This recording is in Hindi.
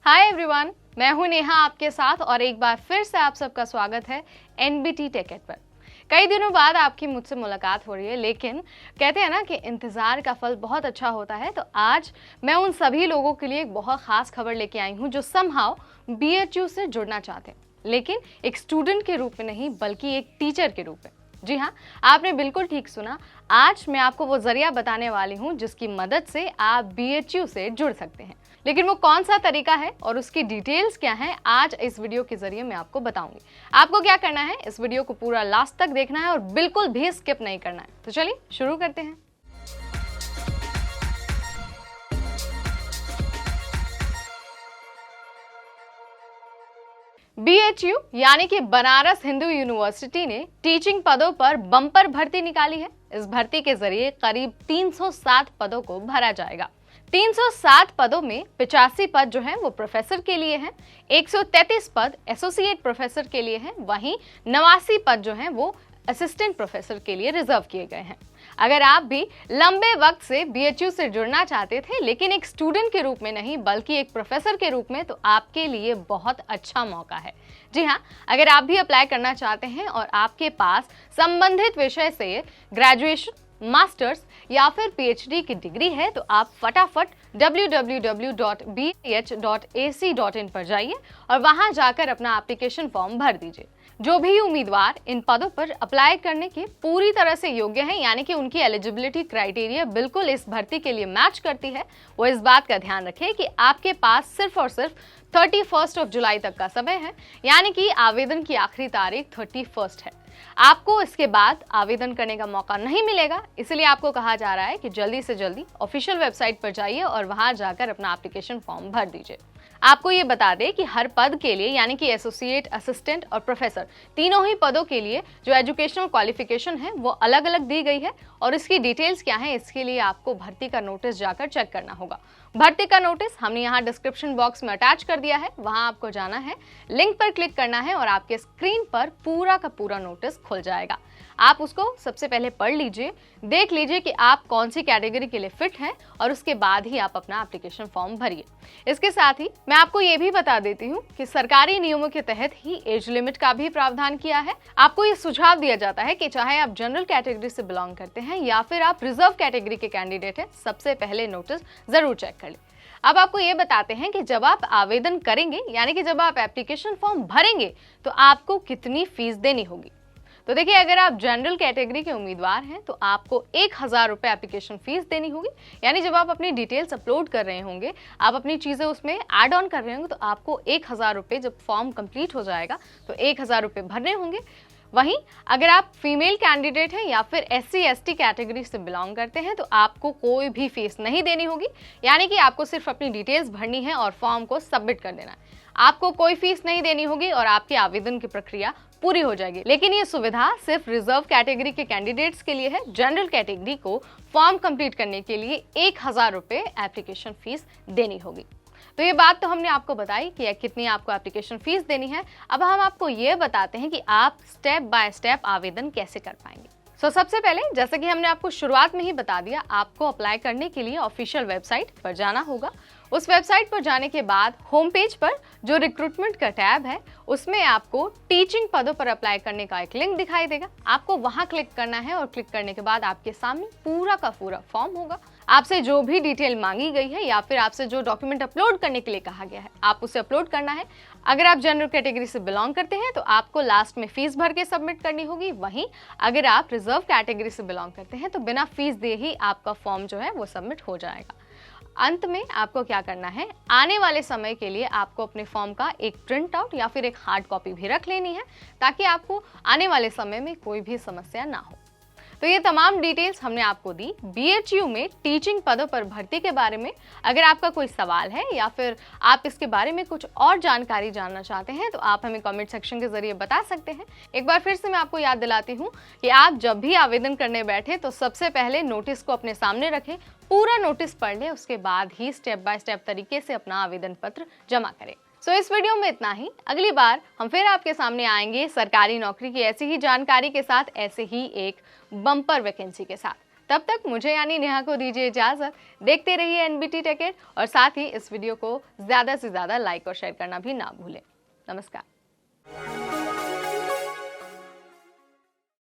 हाय एवरीवन, मैं हूं नेहा आपके साथ और एक बार फिर से आप सबका स्वागत है एनबीटी टेक एट पर। कई दिनों बाद आपकी मुझसे मुलाकात हो रही है, लेकिन कहते हैं ना कि इंतज़ार का फल बहुत अच्छा होता है। तो आज मैं उन सभी लोगों के लिए एक बहुत ख़ास खबर लेके आई हूं जो समहाउ बीएचयू से जुड़ना चाहते हैं, लेकिन एक स्टूडेंट के रूप में नहीं बल्कि एक टीचर के रूप में। जी हाँ, आपने बिल्कुल ठीक सुना। आज मैं आपको वो जरिया बताने वाली हूँ जिसकी मदद से आप बीएचयू से जुड़ सकते हैं। लेकिन वो कौन सा तरीका है और उसकी डिटेल्स क्या है, आज इस वीडियो के जरिए मैं आपको बताऊंगी। आपको क्या करना है, इस वीडियो को पूरा लास्ट तक देखना है और बिल्कुल भी स्किप नहीं करना है। तो चलिए शुरू करते हैं। बीएचयू यानी कि बनारस हिंदू यूनिवर्सिटी ने टीचिंग पदों पर बम्पर भर्ती निकाली है। इस भर्ती के जरिए करीब 307 पदों को भरा जाएगा। 307 पदों में 85 पद जो हैं वो प्रोफेसर के लिए हैं, 133 पद एसोसिएट प्रोफेसर के लिए हैं, वहीं 89 पद जो हैं वो असिस्टेंट प्रोफेसर के लिए रिजर्व किए गए हैं। अगर आप भी लंबे वक्त से बीएचयू से जुड़ना चाहते थे, लेकिन एक स्टूडेंट के रूप में नहीं बल्कि एक प्रोफेसर के रूप में, तो आपके लिए बहुत अच्छा मौका है। जी हाँ, अगर आप भी अप्लाई करना चाहते हैं और आपके पास संबंधित विषय से ग्रेजुएशन, मास्टर्स या फिर पीएचडी की डिग्री है, तो आप फटाफट www.bh.ac.in पर जाइए और वहां जाकर अपना एप्लीकेशन फॉर्म भर दीजिए। जो भी उम्मीदवार इन पदों पर अप्लाई करने के पूरी तरह से योग्य हैं, यानी कि उनकी एलिजिबिलिटी क्राइटेरिया बिल्कुल इस भर्ती के लिए मैच करती है, वो इस बात का ध्यान रखें कि आपके पास सिर्फ और सिर्फ 31 जुलाई तक का समय है, यानी कि आवेदन की आखिरी तारीख 31 है। आपको इसके बाद आवेदन करने का मौका नहीं मिलेगा, इसलिए आपको कहा जा रहा है कि जल्दी से जल्दी ऑफिशियल वेबसाइट पर जाइए और वहां जाकर अपना एप्लीकेशन फॉर्म भर दीजिए। आपको ये बता दें कि हर पद के लिए यानी कि एसोसिएट, असिस्टेंट और प्रोफेसर, तीनों ही पदों के लिए जो एजुकेशनल क्वालिफिकेशन है वो अलग अलग दी गई है और इसकी डिटेल्स क्या है, इसके लिए आपको भर्ती का नोटिस जाकर चेक करना होगा। भर्ती का नोटिस हमने यहाँ डिस्क्रिप्शन बॉक्स में अटैच कर दिया है, वहां आपको जाना है, लिंक पर क्लिक करना है और आपके स्क्रीन पर पूरा का पूरा नोटिस खुल जाएगा। आप उसको सबसे पहले पढ़ लीजिए, देख लीजिए कि आप कौन सी कैटेगरी के लिए फिट हैं और उसके बाद ही आप अपना एप्लीकेशन फॉर्म भरिए। इसके साथ ही मैं आपको ये भी बता देती हूँ कि सरकारी नियमों के तहत ही एज लिमिट का भी प्रावधान किया है। आपको ये सुझाव दिया जाता है कि चाहे आप जनरल कैटेगरी से बिलोंग करते हैं या फिर आप रिजर्व कैटेगरी के कैंडिडेट हैं, सबसे पहले नोटिस जरूर चेक कर लें। अब आपको ये बताते हैं कि जब आप आवेदन करेंगे यानी कि जब आप एप्लीकेशन फॉर्म भरेंगे तो आपको कितनी फीस देनी होगी। तो देखिए, अगर आप जनरल कैटेगरी के उम्मीदवार हैं तो आपको 1000 रुपये एप्लीकेशन फीस देनी होगी। यानी जब आप अपनी डिटेल्स अपलोड कर रहे होंगे, आप अपनी चीज़ें उसमें ऐड ऑन कर रहे होंगे, तो आपको 1000 रुपये, जब फॉर्म कंप्लीट हो जाएगा तो 1000 रुपये भरने होंगे। वहीं अगर आप फीमेल कैंडिडेट हैं या फिर SC ST कैटेगरी से बिलोंग करते हैं तो आपको कोई भी फीस नहीं देनी होगी। यानी कि आपको सिर्फ अपनी डिटेल्स भरनी है और फॉर्म को सबमिट कर देना है। आपको कोई फीस नहीं देनी होगी और आपके आवेदन की प्रक्रिया पूरी हो जाएगी। लेकिन ये सुविधा सिर्फ रिजर्व कैटेगरी के कैंडिडेट्स के लिए है। जनरल कैटेगरी को फॉर्म कंप्लीट करने के लिए 1000 रुपये एप्लीकेशन फीस देनी होगी। तो ये बात तो हमने आपको बताई कि कितनी आपको एप्लीकेशन फीस देनी है। अब हम आपको ये बताते हैं कि आप स्टेप बाय स्टेप आवेदन कैसे कर पाएंगे। सबसे पहले, जैसे कि हमने आपको शुरुआत में ही बता दिया, आपको अप्लाई करने के लिए ऑफिशियल वेबसाइट पर जाना होगा। उस वेबसाइट पर जाने के बाद होम पेज पर जो रिक्रूटमेंट का टैब है, उसमें आपको टीचिंग पदों पर अप्लाई करने का एक लिंक दिखाई देगा। आपको वहां क्लिक करना है और क्लिक करने के बाद आपके सामने पूरा का पूरा फॉर्म होगा। आपसे जो भी डिटेल मांगी गई है या फिर आपसे जो डॉक्यूमेंट अपलोड करने के लिए कहा गया है, आप उसे अपलोड करना है। अगर आप जनरल कैटेगरी से बिलोंग करते हैं तो आपको लास्ट में फीस भर के सबमिट करनी होगी। वहीं अगर आप रिजर्व कैटेगरी से बिलोंग करते हैं तो बिना फीस दिए ही आपका फॉर्म जो है वो सबमिट हो जाएगा। अंत में आपको क्या करना है, आने वाले समय के लिए आपको अपने फॉर्म का एक प्रिंट आउट या फिर एक हार्ड कॉपी भी रख लेनी है, ताकि आपको आने वाले समय में कोई भी समस्या ना हो। तो ये तमाम डिटेल्स हमने आपको दी बीएचयू में टीचिंग पदों पर भर्ती के बारे में। अगर आपका कोई सवाल है या फिर आप इसके बारे में कुछ और जानकारी जानना चाहते हैं तो आप हमें कमेंट सेक्शन के जरिए बता सकते हैं। एक बार फिर से मैं आपको याद दिलाती हूँ कि आप जब भी आवेदन करने बैठे तो सबसे पहले नोटिस को अपने सामने रखें, पूरा नोटिस पढ़ लें, उसके बाद ही स्टेप बाय स्टेप तरीके से अपना आवेदन पत्र जमा करें। इस वीडियो में इतना ही। अगली बार हम फिर आपके सामने आएंगे सरकारी नौकरी की ऐसी ही जानकारी के साथ, ऐसे ही एक बम्पर वैकेंसी के साथ। तब तक मुझे यानी नेहा को दीजिए इजाजत। देखते रहिए एनबीटी टेक इट और साथ ही इस वीडियो को ज्यादा से ज्यादा लाइक और शेयर करना भी ना भूलें। नमस्कार।